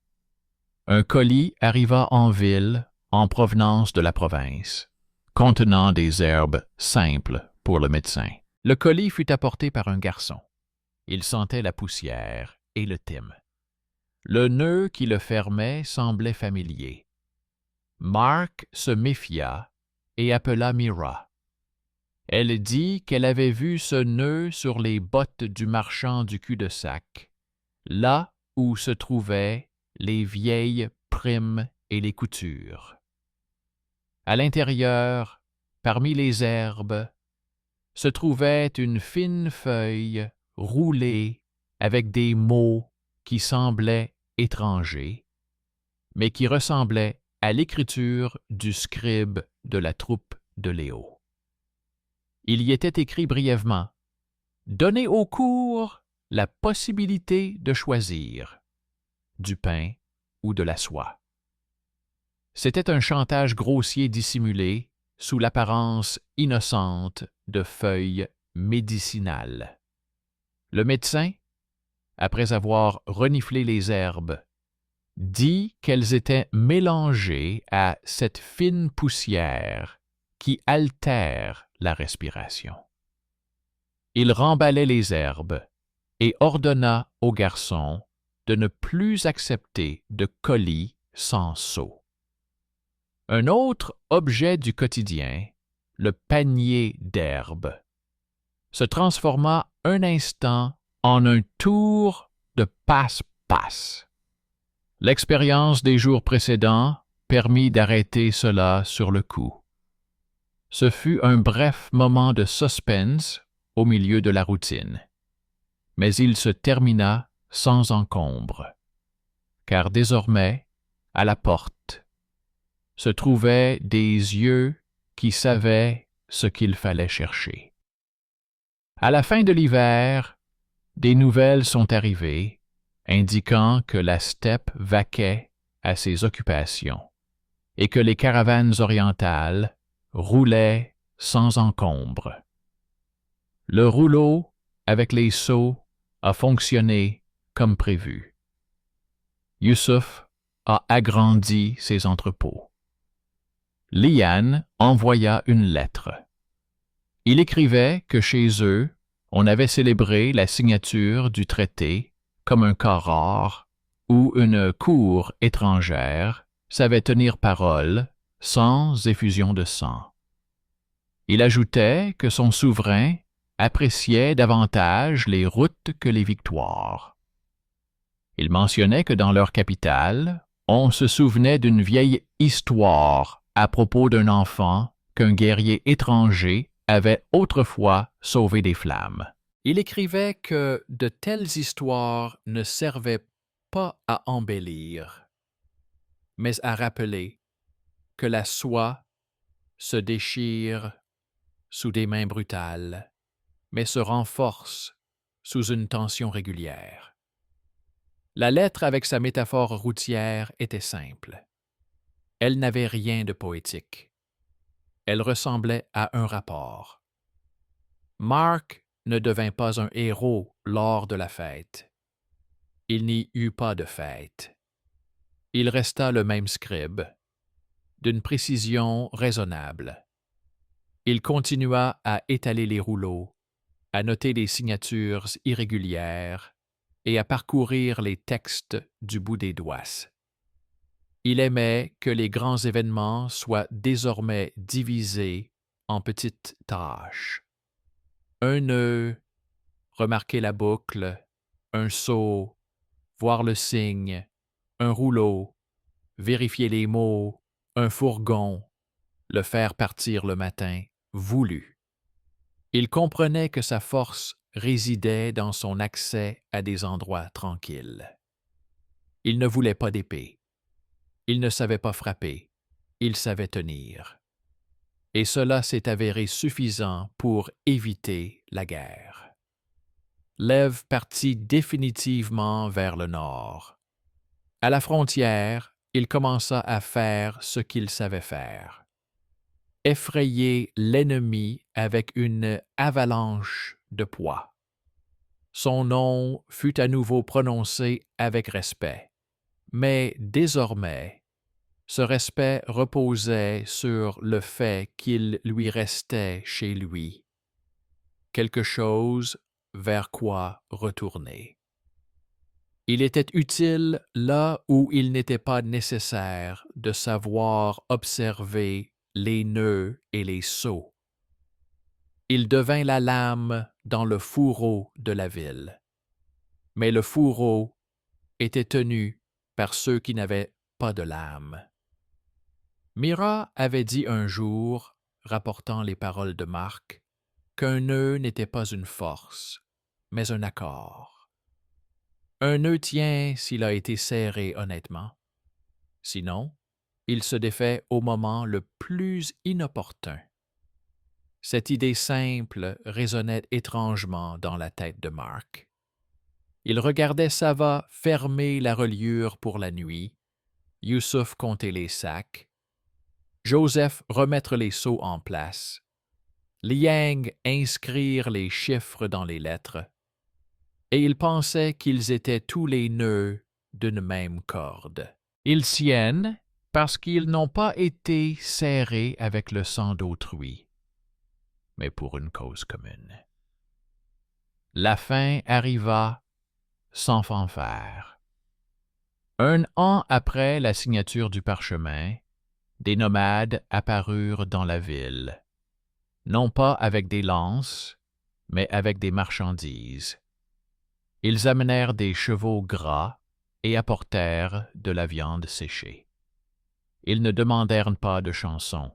Un colis arriva en ville en provenance de la province, contenant des herbes simples pour le médecin. Le colis fut apporté par un garçon. Il sentait la poussière et le thym. Le nœud qui le fermait semblait familier. Mark se méfia et appela Mira. Elle dit qu'elle avait vu ce nœud sur les bottes du marchand du cul-de-sac, là où se trouvaient les vieilles primes et les coutures. À l'intérieur, parmi les herbes, se trouvait une fine feuille roulée avec des mots qui semblaient étrangers, mais qui ressemblaient à l'écriture du scribe de la troupe de Léo. Il y était écrit brièvement « Donnez au cours la possibilité de choisir du pain ou de la soie. » C'était un chantage grossier dissimulé sous l'apparence innocente de feuilles médicinales. Le médecin, après avoir reniflé les herbes, dit qu'elles étaient mélangées à cette fine poussière qui altère la respiration. Il remballait les herbes et ordonna au garçon de ne plus accepter de colis sans seau. Un autre objet du quotidien, le panier d'herbe, se transforma un instant en un tour de passe-passe. L'expérience des jours précédents permit d'arrêter cela sur le coup. Ce fut un bref moment de suspense au milieu de la routine, mais il se termina sans encombre, car désormais, à la porte, se trouvaient des yeux qui savaient ce qu'il fallait chercher. À la fin de l'hiver, des nouvelles sont arrivées, indiquant que la steppe vaquait à ses occupations et que les caravanes orientales roulaient sans encombre. Le rouleau avec les seaux a fonctionné comme prévu. Yusuf a agrandi ses entrepôts. Liane envoya une lettre. Il écrivait que chez eux, on avait célébré la signature du traité comme un cas rare où une cour étrangère savait tenir parole sans effusion de sang. Il ajoutait que son souverain appréciait davantage les routes que les victoires. Il mentionnait que dans leur capitale, on se souvenait d'une vieille histoire à propos d'un enfant qu'un guerrier étranger avait autrefois sauvé des flammes. Il écrivait que de telles histoires ne servaient pas à embellir, mais à rappeler que la soie se déchire sous des mains brutales, mais se renforce sous une tension régulière. La lettre avec sa métaphore routière était simple. Elle n'avait rien de poétique. Elle ressemblait à un rapport. Mark ne devint pas un héros lors de la fête. Il n'y eut pas de fête. Il resta le même scribe, d'une précision raisonnable. Il continua à étaler les rouleaux, à noter les signatures irrégulières et à parcourir les textes du bout des doigts. Il aimait que les grands événements soient désormais divisés en petites tâches. Un nœud, remarquer la boucle, un seau, voir le signe, un rouleau, vérifier les mots, un fourgon, le faire partir le matin, voulu. Il comprenait que sa force résidait dans son accès à des endroits tranquilles. Il ne voulait pas d'épée. Il ne savait pas frapper. Il savait tenir. Et cela s'est avéré suffisant pour éviter la guerre. Lev partit définitivement vers le nord. À la frontière, il commença à faire ce qu'il savait faire. Effrayer l'ennemi avec une avalanche de poids. Son nom fut à nouveau prononcé avec respect, mais désormais, ce respect reposait sur le fait qu'il lui restait chez lui quelque chose vers quoi retourner. Il était utile là où il n'était pas nécessaire de savoir observer les nœuds et les seaux. Il devint la lame dans le fourreau de la ville. Mais le fourreau était tenu par ceux qui n'avaient pas de lame. Mira avait dit un jour, rapportant les paroles de Marc, qu'un nœud n'était pas une force, mais un accord. Un nœud tient s'il a été serré honnêtement. Sinon, il se défait au moment le plus inopportun. Cette idée simple résonnait étrangement dans la tête de Marc. Il regardait Sava fermer la reliure pour la nuit, Yusuf compter les sacs, Joseph remettre les seaux en place, Liang inscrire les chiffres dans les lettres, et il pensait qu'ils étaient tous les nœuds d'une même corde. Ils tiennent parce qu'ils n'ont pas été serrés avec le sang d'autrui, mais pour une cause commune. La fin arriva sans fanfare. Un an après la signature du parchemin, des nomades apparurent dans la ville, non pas avec des lances, mais avec des marchandises. Ils amenèrent des chevaux gras et apportèrent de la viande séchée. Ils ne demandèrent pas de chansons,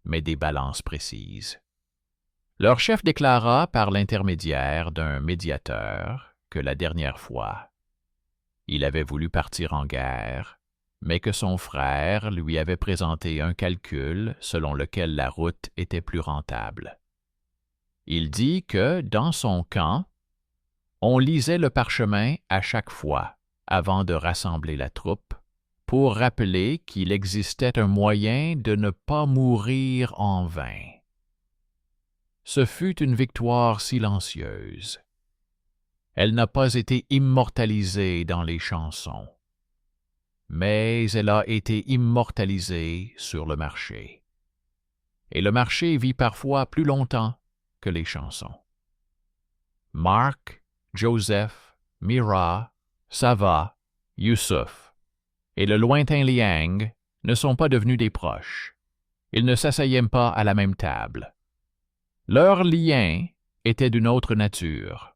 mais des balances précises. Leur chef déclara par l'intermédiaire d'un médiateur que la dernière fois, il avait voulu partir en guerre, mais que son frère lui avait présenté un calcul selon lequel la route était plus rentable. Il dit que, dans son camp, on lisait le parchemin à chaque fois, avant de rassembler la troupe, pour rappeler qu'il existait un moyen de ne pas mourir en vain. Ce fut une victoire silencieuse. Elle n'a pas été immortalisée dans les chansons, mais elle a été immortalisée sur le marché. Et le marché vit parfois plus longtemps que les chansons. Marc, Joseph, Mira, Sava, Youssouf et le lointain Liang ne sont pas devenus des proches. Ils ne s'asseyaient pas à la même table. Leur lien était d'une autre nature.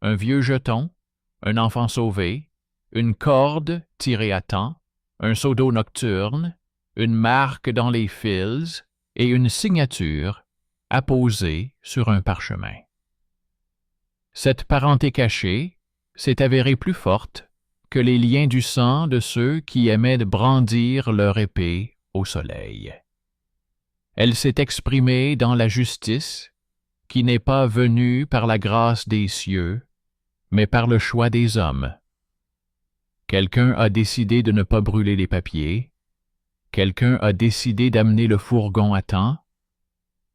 Un vieux jeton, un enfant sauvé, une corde tirée à temps, un seau d'eau nocturne, une marque dans les fils et une signature apposée sur un parchemin. Cette parenté cachée s'est avérée plus forte que les liens du sang de ceux qui aimaient brandir leur épée au soleil. Elle s'est exprimée dans la justice qui n'est pas venue par la grâce des cieux, mais par le choix des hommes. Quelqu'un a décidé de ne pas brûler les papiers, quelqu'un a décidé d'amener le fourgon à temps,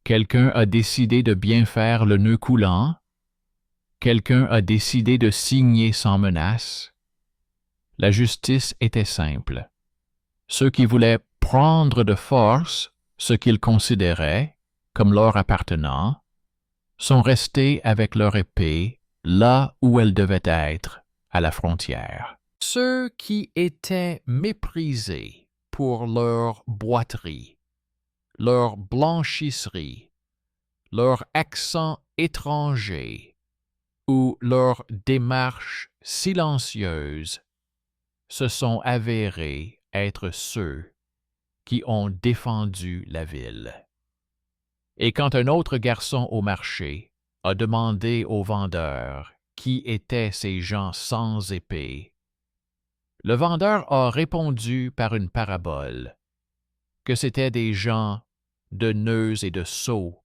quelqu'un a décidé de bien faire le nœud coulant, quelqu'un a décidé de signer sans menace. La justice était simple. Ceux qui voulaient prendre de force ce qu'ils considéraient comme leur appartenant sont restés avec leur épée là où elle devait être, à la frontière. Ceux qui étaient méprisés pour leur boiterie, leur blanchisserie, leur accent étranger ou leur démarche silencieuse se sont avérés être ceux qui ont défendu la ville. Et quand un autre garçon au marché a demandé au vendeur qui étaient ces gens sans épée, le vendeur a répondu par une parabole que c'étaient des gens de nœuds et de sceaux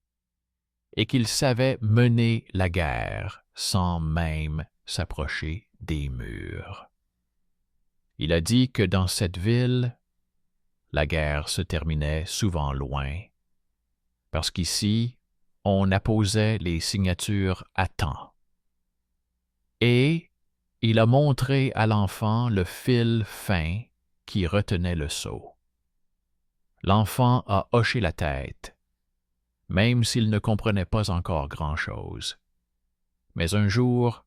et qu'ils savaient mener la guerre sans même s'approcher des murs. Il a dit que dans cette ville, la guerre se terminait souvent loin, parce qu'ici, on apposait les signatures à temps. Et il a montré à l'enfant le fil fin qui retenait le sceau. L'enfant a hoché la tête, même s'il ne comprenait pas encore grand-chose. Mais un jour,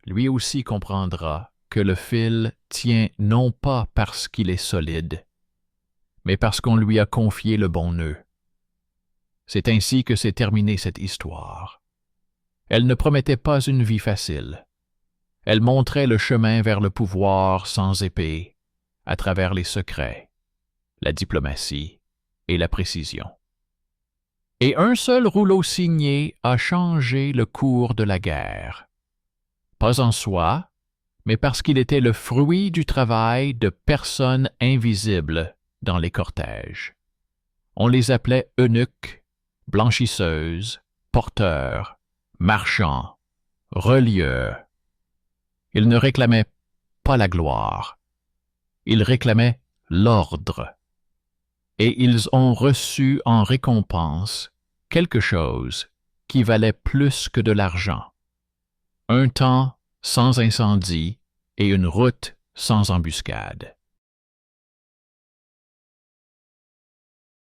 lui aussi comprendra que le fil tient non pas parce qu'il est solide, mais parce qu'on lui a confié le bon nœud. C'est ainsi que s'est terminée cette histoire. Elle ne promettait pas une vie facile. Elle montrait le chemin vers le pouvoir sans épée, à travers les secrets, la diplomatie et la précision. Et un seul rouleau signé a changé le cours de la guerre. Pas en soi, mais parce qu'il était le fruit du travail de personnes invisibles dans les cortèges. On les appelait eunuques, blanchisseuses, porteurs, marchands, relieurs. Ils ne réclamaient pas la gloire, ils réclamaient l'ordre. Et ils ont reçu en récompense quelque chose qui valait plus que de l'argent. Un temps sans incendie et une route sans embuscade.